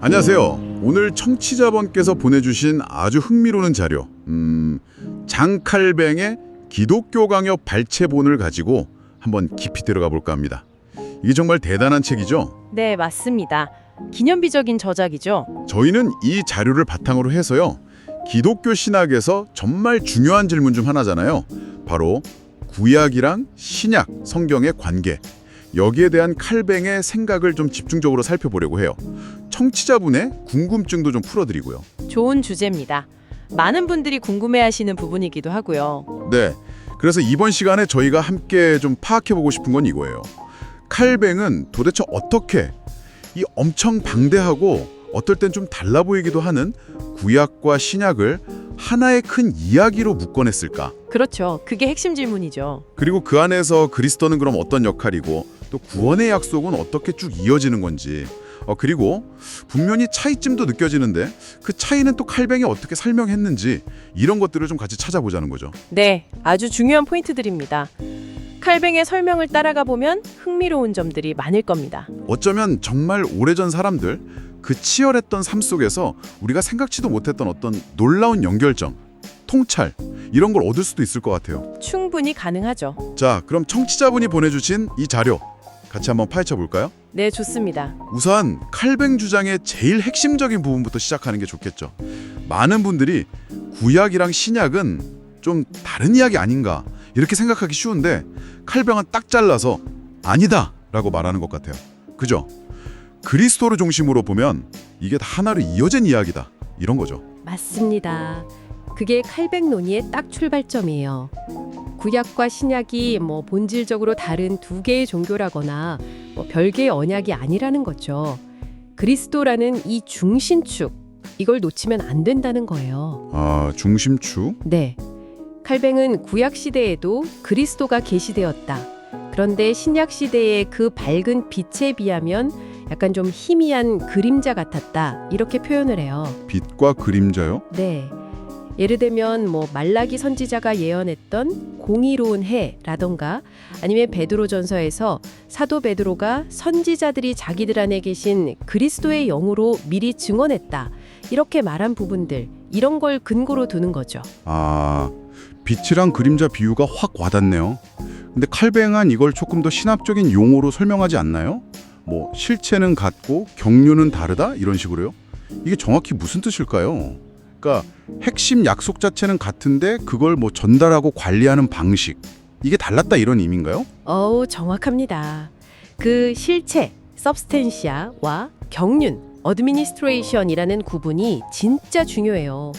안녕하세요. 오늘 청취자분께서 보내주신 아주 흥미로운 자료, 장칼뱅의 기독교 강요 발췌본을 가지고 한번 깊이 들어가 볼까 합니다. 이게 정말 대단한 책이죠? 네, 맞습니다. 기념비적인 저작이죠. 저희는 이 자료를 바탕으로 해서요, 기독교 신학에서 정말 중요한 질문 중 하나잖아요. 바로 구약이랑 신약, 성경의 관계, 여기에 대한 칼뱅의 생각을 좀 집중적으로 살펴보려고 해요. 청취자분의 궁금증도 좀 풀어드리고요. 좋은 주제입니다. 많은 분들이 궁금해하시는 부분이기도 하고요. 네, 그래서 이번 시간에 저희가 함께 좀 파악해보고 싶은 건 이거예요. 칼뱅은 도대체 어떻게 이 엄청 방대하고 어떨 땐 좀 달라 보이기도 하는 구약과 신약을 하나의 큰 이야기로 묶어냈을까? 그렇죠. 그게 핵심 질문이죠. 그리고 그 안에서 그리스도는 그럼 어떤 역할이고 또 구원의 약속은 어떻게 쭉 이어지는 건지, 그리고 분명히 차이점도 느껴지는데 그 차이는 또 칼뱅이 어떻게 설명했는지, 이런 것들을 좀 같이 찾아보자는 거죠. 네, 아주 중요한 포인트들입니다. 칼뱅의 설명을 따라가 보면 흥미로운 점들이 많을 겁니다. 어쩌면 정말 오래전 사람들, 그 치열했던 삶 속에서 우리가 생각지도 못했던 어떤 놀라운 연결점, 통찰, 이런 걸 얻을 수도 있을 것 같아요. 충분히 가능하죠. 자, 그럼 청취자분이 보내주신 이 자료 같이 한번 파헤쳐 볼까요? 네, 좋습니다. 우선 칼뱅 주장의 제일 핵심적인 부분부터 시작하는 게 좋겠죠. 많은 분들이 구약이랑 신약은 좀 다른 이야기 아닌가 이렇게 생각하기 쉬운데, 칼뱅은 딱 잘라서 아니다 라고 말하는 것 같아요. 그죠? 그리스도를 중심으로 보면 이게 다 하나로 이어진 이야기다, 이런 거죠. 맞습니다. 그게 칼뱅 논의의 딱 출발점이에요. 구약과 신약이 본질적으로 다른 두 개의 종교라거나 별개의 언약이 아니라는 거죠. 그리스도라는 이 중심축, 이걸 놓치면 안 된다는 거예요. 아, 중심축? 네. 칼뱅은 구약 시대에도 그리스도가 계시되었다. 그런데 신약 시대의 그 밝은 빛에 비하면 약간 좀 희미한 그림자 같았다, 이렇게 표현을 해요. 빛과 그림자요? 네. 예를 들면 말라기 선지자가 예언했던 공의로운 해라던가, 아니면 베드로전서에서 사도 베드로가 선지자들이 자기들 안에 계신 그리스도의 영으로 미리 증언했다, 이렇게 말한 부분들, 이런 걸 근거로 두는 거죠. 아, 빛이랑 그림자 비유가 확 와닿네요. 근데 칼뱅은 이걸 조금 더 신학적인 용어로 설명하지 않나요? 실체는 같고 경륜은 다르다? 이런 식으로요? 이게 정확히 무슨 뜻일까요? 그러니까 핵심 약속 자체는 같은데 그걸 전달하고 관리하는 방식, 이게 달랐다, 이런 의미인가요? 정확합니다. 그 실체, substantia와 경륜, administration이라는 구분이 진짜 중요해요.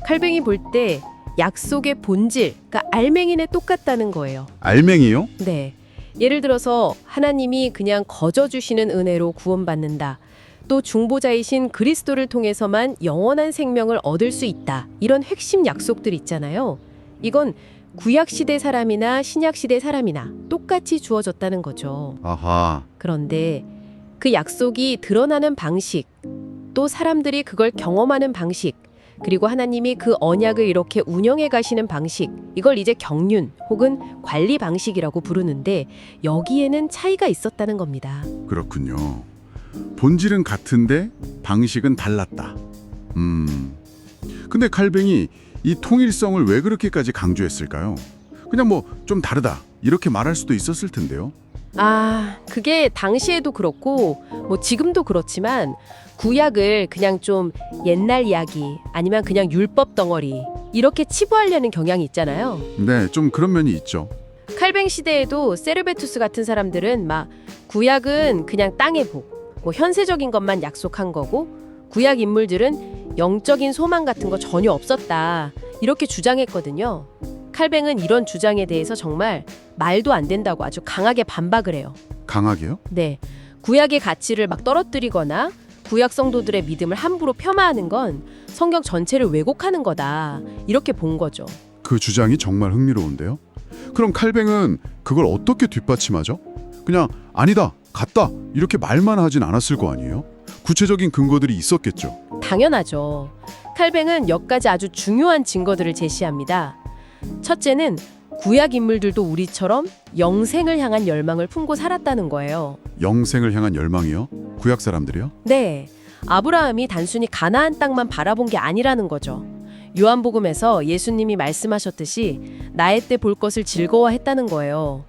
칼뱅이 볼 때 약속의 본질, 그러니까 알맹이는 똑같다는 거예요. 알맹이요? 네. 예를 들어서 하나님이 그냥 거저 주시는 은혜로 구원받는다, 또 중보자이신 그리스도를 통해서만 영원한 생명을 얻을 수 있다, 이런 핵심 약속들 있잖아요. 이건 구약시대 사람이나 신약시대 사람이나 똑같이 주어졌다는 거죠. 아하. 그런데 그 약속이 드러나는 방식, 또 사람들이 그걸 경험하는 방식, 그리고 하나님이 그 언약을 이렇게 운영해 가시는 방식, 이걸 이제 경륜 혹은 관리 방식이라고 부르는데, 여기에는 차이가 있었다는 겁니다. 그렇군요. 본질은 같은데 방식은 달랐다. 근데 칼뱅이 이 통일성을 왜 그렇게까지 강조했을까요? 그냥 좀 다르다, 이렇게 말할 수도 있었을 텐데요. 그게 당시에도 그렇고 지금도 그렇지만, 구약을 그냥 좀 옛날 이야기, 아니면 그냥 율법 덩어리, 이렇게 치부하려는 경향이 있잖아요. 네, 좀 그런 면이 있죠. 칼뱅 시대에도 세르베투스 같은 사람들은 구약은 그냥 땅의 복, 현세적인 것만 약속한 거고, 구약 인물들은 영적인 소망 같은 거 전혀 없었다, 이렇게 주장했거든요. 칼뱅은 이런 주장에 대해서 정말 말도 안 된다고 아주 강하게 반박을 해요. 강하게요? 네, 구약의 가치를 떨어뜨리거나 구약 성도들의 믿음을 함부로 폄하하는 건 성경 전체를 왜곡하는 거다, 이렇게 본 거죠. 그 주장이 정말 흥미로운데요. 그럼 칼뱅은 그걸 어떻게 뒷받침하죠? 그냥 아니다, 같다, 이렇게 말만 하진 않았을 거 아니에요? 구체적인 근거들이 있었겠죠. 당연하죠. 칼뱅은 몇 가지 아주 중요한 증거들을 제시합니다. 첫째는 구약 인물들도 우리처럼 영생을 향한 열망을 품고 살았다는 거예요. 영생을 향한 열망이요? 구약 사람들이요? 네. 아브라함이 단순히 가나안 땅만 바라본 게 아니라는 거죠. 요한복음에서 예수님이 말씀하셨듯이 나의 때 볼 것을 즐거워했다는 거예요.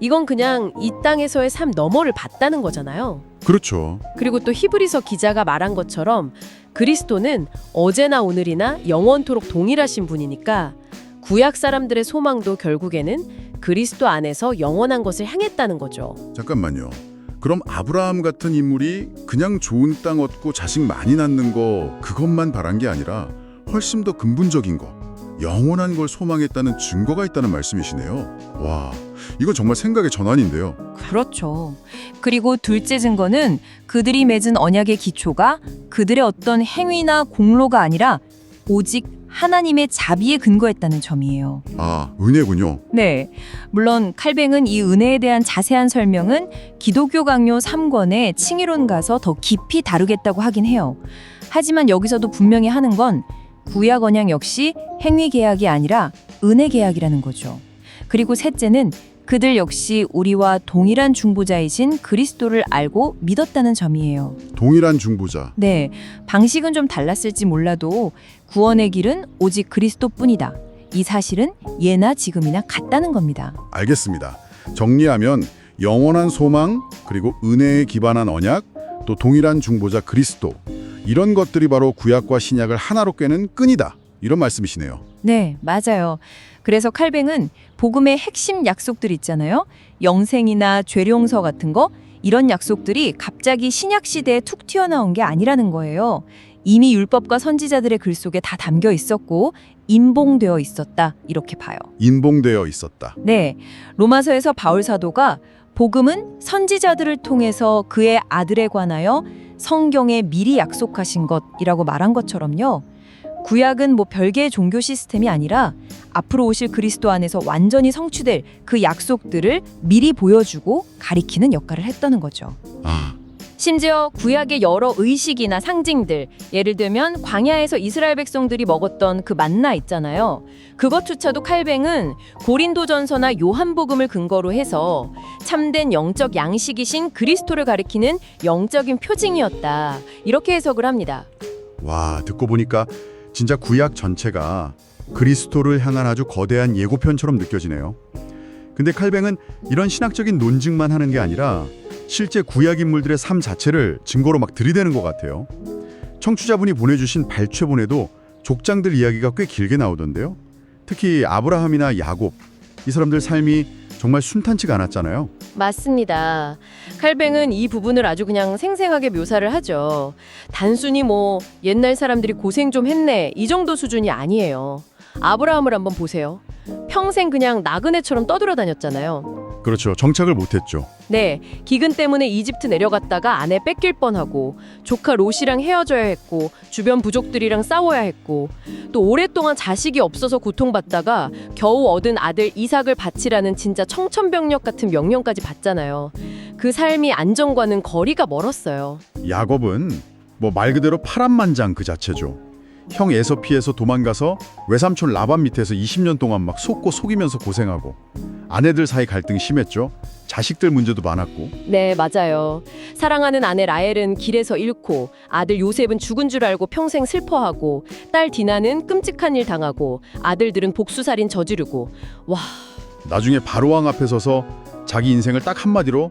이건 그냥 이 땅에서의 삶 너머를 봤다는 거잖아요. 그렇죠. 그리고 또 히브리서 기자가 말한 것처럼 그리스도는 어제나 오늘이나 영원토록 동일하신 분이니까 구약 사람들의 소망도 결국에는 그리스도 안에서 영원한 것을 향했다는 거죠. 잠깐만요. 그럼 아브라함 같은 인물이 그냥 좋은 땅 얻고 자식 많이 낳는 거 그것만 바란 게 아니라 훨씬 더 근본적인 거, 영원한 걸 소망했다는 증거가 있다는 말씀이시네요. 와, 이건 정말 생각의 전환인데요. 그렇죠. 그리고 둘째 증거는 그들이 맺은 언약의 기초가 그들의 어떤 행위나 공로가 아니라 오직 하나님의 자비에 근거했다는 점이에요. 아, 은혜군요. 네. 물론 칼뱅은 이 은혜에 대한 자세한 설명은 기독교 강요 3권의 칭의론 가서 더 깊이 다루겠다고 하긴 해요. 하지만 여기서도 분명히 하는 건 구약 언약 역시 행위 계약이 아니라 은혜 계약이라는 거죠. 그리고 셋째는 그들 역시 우리와 동일한 중보자이신 그리스도를 알고 믿었다는 점이에요. 동일한 중보자. 네, 방식은 좀 달랐을지 몰라도 구원의 길은 오직 그리스도뿐이다. 이 사실은 예나 지금이나 같다는 겁니다. 알겠습니다. 정리하면 영원한 소망, 그리고 은혜에 기반한 언약, 또 동일한 중보자 그리스도, 이런 것들이 바로 구약과 신약을 하나로 꿰는 끈이다. 이런 말씀이시네요. 네, 맞아요. 그래서 칼뱅은 복음의 핵심 약속들 있잖아요. 영생이나 죄용서 같은 거, 이런 약속들이 갑자기 신약 시대에 툭 튀어나온 게 아니라는 거예요. 이미 율법과 선지자들의 글 속에 다 담겨 있었고 인봉되어 있었다, 이렇게 봐요. 인봉되어 있었다. 네, 로마서에서 바울 사도가 복음은 선지자들을 통해서 그의 아들에 관하여 성경에 미리 약속하신 것이라고 말한 것처럼요. 구약은 뭐 별개의 종교 시스템이 아니라 앞으로 오실 그리스도 안에서 완전히 성취될 그 약속들을 미리 보여주고 가리키는 역할을 했다는 거죠. 아, 심지어 구약의 여러 의식이나 상징들, 예를 들면 광야에서 이스라엘 백성들이 먹었던 그 만나 있잖아요. 그것조차도 칼뱅은 고린도전서나 요한복음을 근거로 해서 참된 영적 양식이신 그리스도를 가리키는 영적인 표징이었다, 이렇게 해석을 합니다. 와, 듣고 보니까 진짜 구약 전체가 그리스도를 향한 아주 거대한 예고편처럼 느껴지네요. 근데 칼뱅은 이런 신학적인 논증만 하는 게 아니라 실제 구약 인물들의 삶 자체를 증거로 막 들이대는 것 같아요. 청취자분이 보내주신 발췌본에도 족장들 이야기가 꽤 길게 나오던데요. 특히 아브라함이나 야곱, 이 사람들 삶이 정말 순탄치가 않았잖아요. 맞습니다. 칼뱅은 이 부분을 아주 그냥 생생하게 묘사를 하죠. 단순히 뭐 옛날 사람들이 고생 좀 했네, 이 정도 수준이 아니에요. 아브라함을 한번 보세요. 평생 그냥 나그네처럼 떠돌아다녔잖아요. 그렇죠. 정착을 못했죠. 네, 기근 때문에 이집트 내려갔다가 아내 뺏길 뻔하고 조카 롯이랑 헤어져야 했고 주변 부족들이랑 싸워야 했고 또 오랫동안 자식이 없어서 고통받다가 겨우 얻은 아들 이삭을 바치라는 진짜 청천벽력 같은 명령까지 받잖아요. 그 삶이 안정과는 거리가 멀었어요. 야곱은 뭐 말 그대로 파란만장 그 자체죠. 형 에서피에서 도망가서 외삼촌 라반 밑에서 20년 동안 막 속고 속이면서 고생하고, 아내들 사이 갈등이 심했죠. 자식들 문제도 많았고. 네, 맞아요. 사랑하는 아내 라헬은 길에서 잃고 아들 요셉은 죽은 줄 알고 평생 슬퍼하고 딸 디나는 끔찍한 일 당하고 아들들은 복수살인 저지르고. 와, 나중에 바로왕 앞에 서서 자기 인생을 딱 한마디로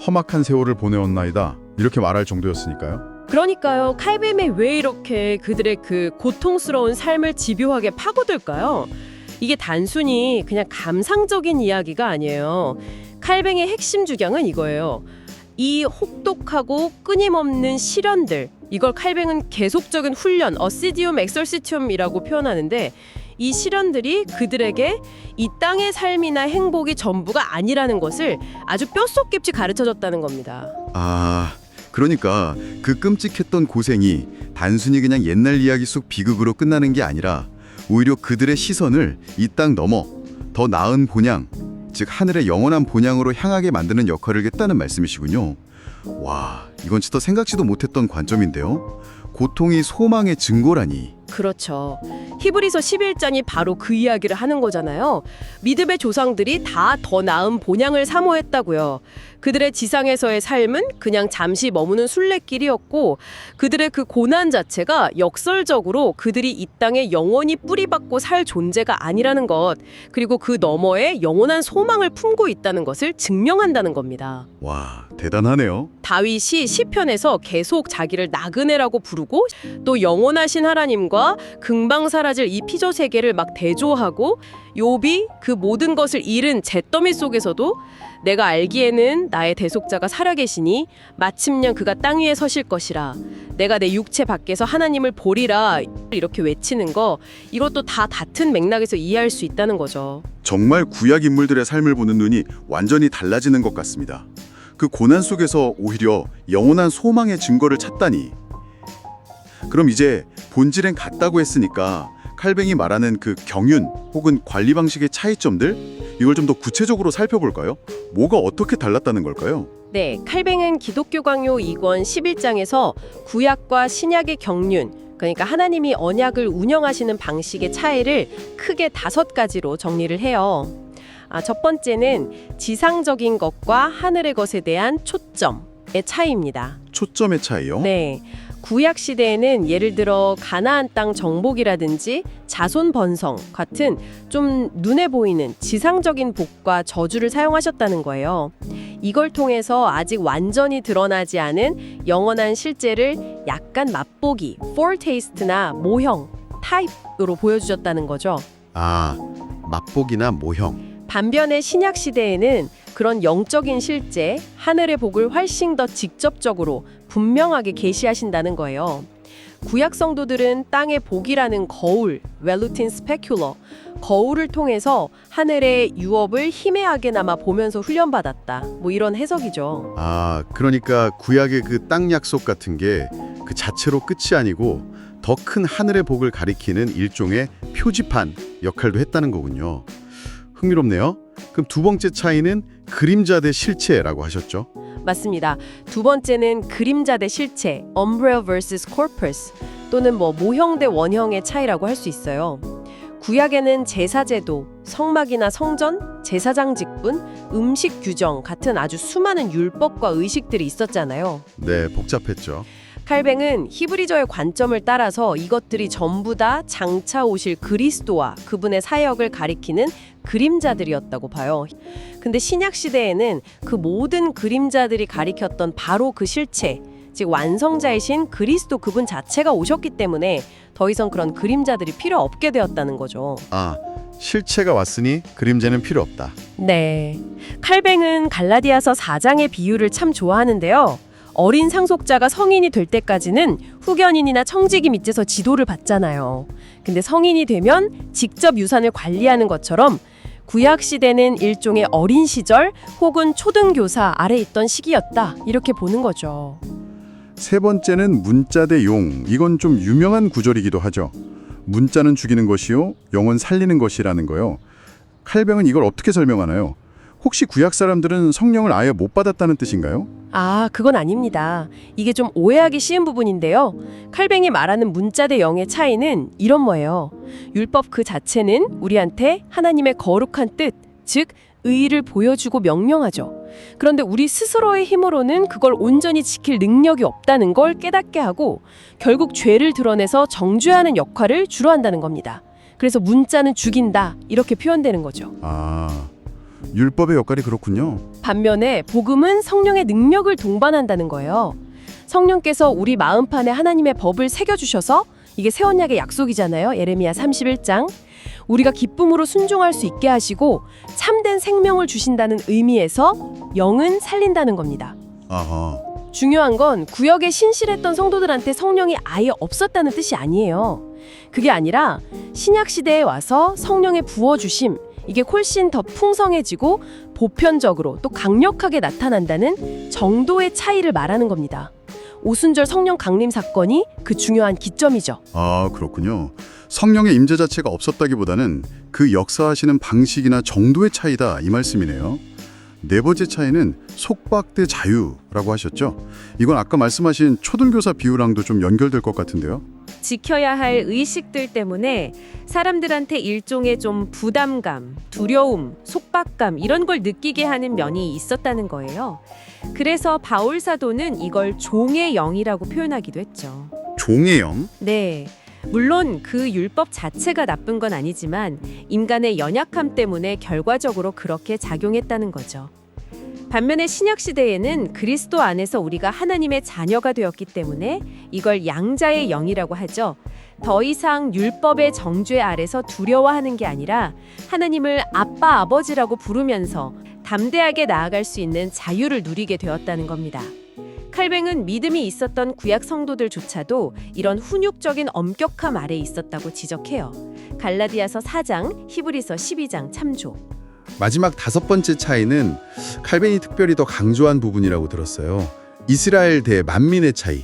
험악한 세월을 보내었나이다, 이렇게 말할 정도였으니까요. 그러니까요. 칼뱅이 왜 이렇게 그들의 그 고통스러운 삶을 집요하게 파고들까요? 이게 단순히 그냥 감상적인 이야기가 아니에요. 칼뱅의 핵심 주장은 이거예요. 이 혹독하고 끊임없는 시련들, 이걸 칼뱅은 계속적인 훈련, 어시디움 엑설시티움이라고 표현하는데, 이 시련들이 그들에게 이 땅의 삶이나 행복이 전부가 아니라는 것을 아주 뼛속 깊이 가르쳐줬다는 겁니다. 아, 그러니까 그 끔찍했던 고생이 단순히 그냥 옛날 이야기 속 비극으로 끝나는 게 아니라 오히려 그들의 시선을 이 땅 넘어 더 나은 본향, 즉 하늘의 영원한 본향으로 향하게 만드는 역할을 했다는 말씀이시군요. 와, 이건 진짜 생각지도 못했던 관점인데요. 고통이 소망의 증거라니. 그렇죠. 히브리서 11장이 바로 그 이야기를 하는 거잖아요. 믿음의 조상들이 다 더 나은 본향을 사모했다고요. 그들의 지상에서의 삶은 그냥 잠시 머무는 순례길이었고 그들의 그 고난 자체가 역설적으로 그들이 이 땅에 영원히 뿌리박고 살 존재가 아니라는 것, 그리고 그 너머에 영원한 소망을 품고 있다는 것을 증명한다는 겁니다. 와, 대단하네요. 다윗이 시편에서 계속 자기를 나그네라고 부르고 또 영원하신 하나님과 금방 사라질 이 피조 세계를 막 대조하고 욥이 그 모든 것을 잃은 잿더미 속에서도 내가 알기에는 나의 대속자가 살아계시니 마침내 그가 땅 위에 서실 것이라 내가 내 육체 밖에서 하나님을 보리라 이렇게 외치는 거, 이것도 다 같은 맥락에서 이해할 수 있다는 거죠. 정말 구약 인물들의 삶을 보는 눈이 완전히 달라지는 것 같습니다. 그 고난 속에서 오히려 영원한 소망의 증거를 찾다니. 그럼 이제 본질엔 같다고 했으니까 칼뱅이 말하는 그 경륜 혹은 관리 방식의 차이점들, 이걸 좀 더 구체적으로 살펴볼까요? 뭐가 어떻게 달랐다는 걸까요? 네, 칼뱅은 기독교 강요 2권 11장에서 구약과 신약의 경륜, 그러니까 하나님이 언약을 운영하시는 방식의 차이를 크게 5가지로 정리를 해요. 첫 번째는 지상적인 것과 하늘의 것에 대한 초점의 차이입니다. 초점의 차이요? 네. 구약 시대에는 예를 들어 가나안 땅 정복이라든지 자손 번성 같은 좀 눈에 보이는 지상적인 복과 저주를 사용하셨다는 거예요. 이걸 통해서 아직 완전히 드러나지 않은 영원한 실제를 약간 맛보기, foretaste나 모형, 타입으로 보여주셨다는 거죠. 아, 맛보기나 모형. 반면에 신약 시대에는 그런 영적인 실제, 하늘의 복을 훨씬 더 직접적으로 분명하게 계시하신다는 거예요. 구약 성도들은 땅의 복이라는 거울, 웰루틴 스페큘러, 거울을 통해서 하늘의 유업을 희미하게나마 보면서 훈련받았다. 뭐 이런 해석이죠. 아, 그러니까 구약의 그 땅 약속 같은 게 그 자체로 끝이 아니고 더 큰 하늘의 복을 가리키는 일종의 표지판 역할도 했다는 거군요. 흥미롭네요. 그럼 두 번째 차이는 그림자 대 실체라고 하셨죠? 맞습니다. 두 번째는 그림자 대 실체, umbrella vs corpus, 또는 모형 대 원형의 차이라고 할 수 있어요. 구약에는 제사제도, 성막이나 성전, 제사장 직분, 음식 규정 같은 아주 수많은 율법과 의식들이 있었잖아요. 네, 복잡했죠. 칼뱅은 히브리저의 관점을 따라서 이것들이 전부 다 장차 오실 그리스도와 그분의 사역을 가리키는 그림자들이었다고 봐요. 근데 신약 시대에는 그 모든 그림자들이 가리켰던 바로 그 실체, 즉 완성자이신 그리스도 그분 자체가 오셨기 때문에 더 이상 그런 그림자들이 필요 없게 되었다는 거죠. 아, 실체가 왔으니 그림자는 필요 없다. 네. 칼뱅은 갈라디아서 4장의 비유를 참 좋아하는데요. 어린 상속자가 성인이 될 때까지는 후견인이나 청지기 밑에서 지도를 받잖아요. 근데 성인이 되면 직접 유산을 관리하는 것처럼 구약 시대는 일종의 어린 시절 혹은 초등교사 아래 있던 시기였다. 이렇게 보는 거죠. 세 번째는 문자 대 용. 이건 좀 유명한 구절이기도 하죠. 문자는 죽이는 것이요, 영은 살리는 것이라는 거요. 칼뱅은 이걸 어떻게 설명하나요? 혹시 구약 사람들은 성령을 아예 못 받았다는 뜻인가요? 그건 아닙니다. 이게 좀 오해하기 쉬운 부분인데요. 칼뱅이 말하는 문자 대 영의 차이는 이런 거예요. 율법 그 자체는 우리한테 하나님의 거룩한 뜻, 즉 의의를 보여주고 명령하죠. 그런데 우리 스스로의 힘으로는 그걸 온전히 지킬 능력이 없다는 걸 깨닫게 하고 결국 죄를 드러내서 정죄하는 역할을 주로 한다는 겁니다. 그래서 문자는 죽인다 이렇게 표현되는 거죠. 아, 율법의 역할이 그렇군요. 반면에 복음은 성령의 능력을 동반한다는 거예요. 성령께서 우리 마음판에 하나님의 법을 새겨주셔서, 이게 새 언약의 약속이잖아요. 예레미야 31장. 우리가 기쁨으로 순종할 수 있게 하시고 참된 생명을 주신다는 의미에서 영은 살린다는 겁니다. 아하. 중요한 건 구역에 신실했던 성도들한테 성령이 아예 없었다는 뜻이 아니에요. 그게 아니라 신약 시대에 와서 성령의 부어주심, 이게 훨씬 더 풍성해지고 보편적으로 또 강력하게 나타난다는 정도의 차이를 말하는 겁니다. 오순절 성령 강림 사건이 그 중요한 기점이죠. 아, 그렇군요. 성령의 임재 자체가 없었다기보다는 그 역사하시는 방식이나 정도의 차이다 이 말씀이네요. 네 번째 차이는 속박 대 자유라고 하셨죠? 이건 아까 말씀하신 초등교사 비유랑도 좀 연결될 것 같은데요. 지켜야 할 의식들 때문에 사람들한테 일종의 좀 부담감, 두려움, 속박감 이런 걸 느끼게 하는 면이 있었다는 거예요. 그래서 바울 사도는 이걸 종의 영이라고 표현하기도 했죠. 종의 영? 네. 물론 그 율법 자체가 나쁜 건 아니지만 인간의 연약함 때문에 결과적으로 그렇게 작용했다는 거죠. 반면에 신약 시대에는 그리스도 안에서 우리가 하나님의 자녀가 되었기 때문에 이걸 양자의 영이라고 하죠. 더 이상 율법의 정죄 아래서 두려워하는 게 아니라 하나님을 아빠, 아버지라고 부르면서 담대하게 나아갈 수 있는 자유를 누리게 되었다는 겁니다. 칼뱅은 믿음이 있었던 구약 성도들조차도 이런 훈육적인 엄격함 아래 있었다고 지적해요. 갈라디아서 4장, 히브리서 12장 참조. 마지막 다섯 번째 차이는 칼뱅이 특별히 더 강조한 부분이라고 들었어요. 이스라엘 대 만민의 차이.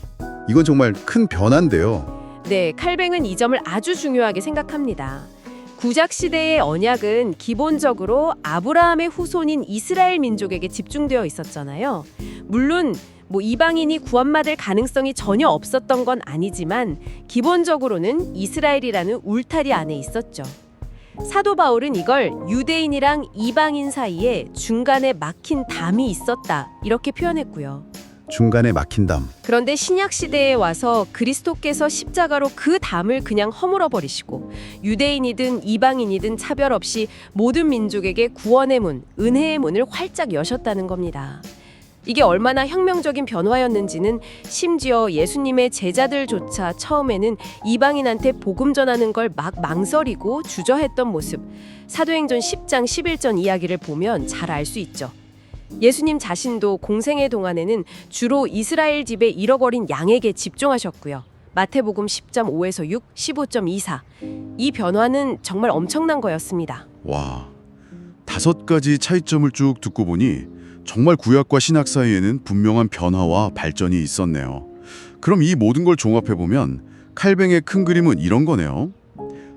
이건 정말 큰 변화인데요. 네, 칼뱅은 이 점을 아주 중요하게 생각합니다. 구약 시대의 언약은 기본적으로 아브라함의 후손인 이스라엘 민족에게 집중되어 있었잖아요. 물론 이방인이 구원받을 가능성이 전혀 없었던 건 아니지만 기본적으로는 이스라엘이라는 울타리 안에 있었죠. 사도 바울은 이걸 유대인이랑 이방인 사이에 중간에 막힌 담이 있었다 이렇게 표현했고요. 중간에 막힌 담. 그런데 신약 시대에 와서 그리스도께서 십자가로 그 담을 그냥 허물어 버리시고 유대인이든 이방인이든 차별 없이 모든 민족에게 구원의 문, 은혜의 문을 활짝 여셨다는 겁니다. 이게 얼마나 혁명적인 변화였는지는 심지어 예수님의 제자들조차 처음에는 이방인한테 복음 전하는 걸 막 망설이고 주저했던 모습, 사도행전 10장 11절 이야기를 보면 잘 알 수 있죠. 예수님 자신도 공생의 동안에는 주로 이스라엘 집에 잃어버린 양에게 집중하셨고요. 마태복음 10장 5에서 6, 15.24. 이 변화는 정말 엄청난 거였습니다. 와, 다섯 가지 차이점을 쭉 듣고 보니 정말 구약과 신약 사이에는 분명한 변화와 발전이 있었네요. 그럼 이 모든 걸 종합해보면 칼뱅의 큰 그림은 이런 거네요.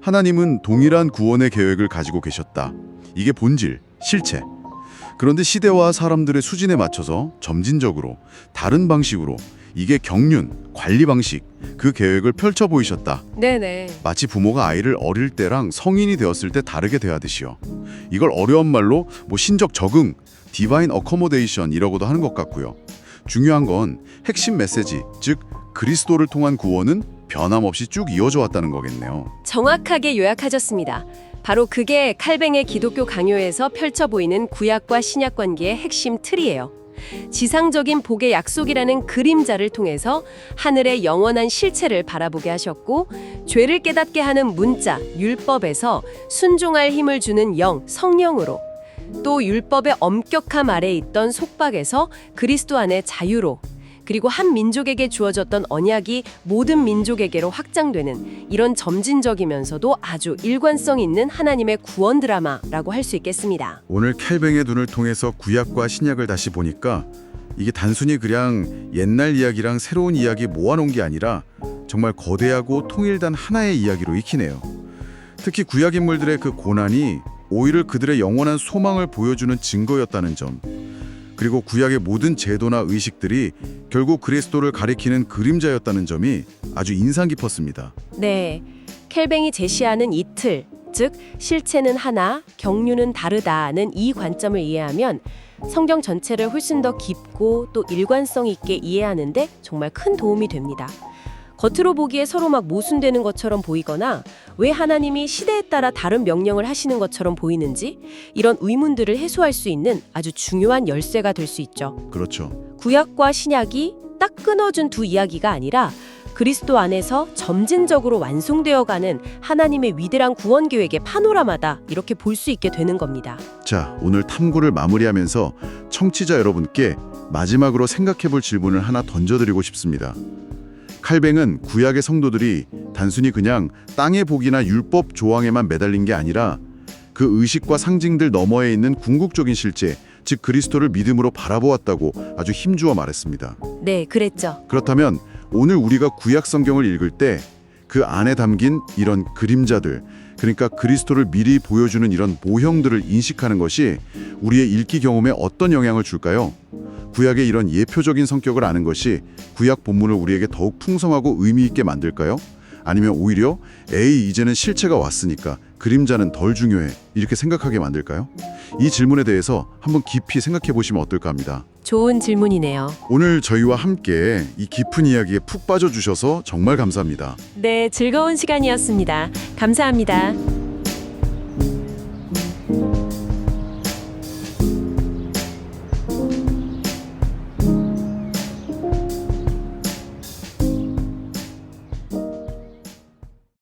하나님은 동일한 구원의 계획을 가지고 계셨다. 이게 본질, 실체. 그런데 시대와 사람들의 수준에 맞춰서 점진적으로 다른 방식으로 이게 경륜, 관리 방식, 그 계획을 펼쳐 보이셨다. 네네. 마치 부모가 아이를 어릴 때랑 성인이 되었을 때 다르게 대하듯이요. 이걸 어려운 말로 신적 적응, 디바인 어커모데이션이라고도 하는 것 같고요. 중요한 건 핵심 메시지, 즉 그리스도를 통한 구원은 변함없이 쭉 이어져 왔다는 거겠네요. 정확하게 요약하셨습니다. 바로 그게 칼뱅의 기독교 강요에서 펼쳐 보이는 구약과 신약 관계의 핵심 틀이에요. 지상적인 복의 약속이라는 그림자를 통해서 하늘의 영원한 실체를 바라보게 하셨고, 죄를 깨닫게 하는 문자, 율법에서 순종할 힘을 주는 영, 성령으로, 또 율법의 엄격함 아래 있던 속박에서 그리스도 안의 자유로, 그리고 한 민족에게 주어졌던 언약이 모든 민족에게로 확장되는 이런 점진적이면서도 아주 일관성 있는 하나님의 구원 드라마라고 할 수 있겠습니다. 오늘 칼뱅의 눈을 통해서 구약과 신약을 다시 보니까 이게 단순히 그냥 옛날 이야기랑 새로운 이야기 모아놓은 게 아니라 정말 거대하고 통일된 하나의 이야기로 익히네요. 특히 구약 인물들의 그 고난이 오히려 그들의 영원한 소망을 보여주는 증거였다는 점, 그리고 구약의 모든 제도나 의식들이 결국 그리스도를 가리키는 그림자였다는 점이 아주 인상 깊었습니다. 네, 칼뱅이 제시하는 이 틀, 즉 실체는 하나, 경륜은 다르다는 이 관점을 이해하면 성경 전체를 훨씬 더 깊고 또 일관성 있게 이해하는데 정말 큰 도움이 됩니다. 겉으로 보기에 서로 막 모순되는 것처럼 보이거나 왜 하나님이 시대에 따라 다른 명령을 하시는 것처럼 보이는지, 이런 의문들을 해소할 수 있는 아주 중요한 열쇠가 될 수 있죠. 그렇죠. 구약과 신약이 딱 끊어준 두 이야기가 아니라 그리스도 안에서 점진적으로 완성되어가는 하나님의 위대한 구원 계획의 파노라마다, 이렇게 볼 수 있게 되는 겁니다. 자, 오늘 탐구를 마무리하면서 청취자 여러분께 마지막으로 생각해볼 질문을 하나 던져드리고 싶습니다. 칼뱅은 구약의 성도들이 단순히 그냥 땅의 복이나 율법 조항에만 매달린 게 아니라 그 의식과 상징들 너머에 있는 궁극적인 실체, 즉 그리스도를 믿음으로 바라보았다고 아주 힘주어 말했습니다. 네, 그랬죠. 그렇다면 오늘 우리가 구약 성경을 읽을 때 그 안에 담긴 이런 그림자들, 그러니까 그리스도를 미리 보여주는 이런 모형들을 인식하는 것이 우리의 읽기 경험에 어떤 영향을 줄까요? 구약의 이런 예표적인 성격을 아는 것이 구약 본문을 우리에게 더욱 풍성하고 의미 있게 만들까요? 아니면 오히려 에이 이제는 실체가 왔으니까 그림자는 덜 중요해 이렇게 생각하게 만들까요? 이 질문에 대해서 한번 깊이 생각해 보시면 어떨까 합니다. 좋은 질문이네요. 오늘 저희와 함께 이 깊은 이야기에 푹 빠져주셔서 정말 감사합니다. 네, 즐거운 시간이었습니다. 감사합니다.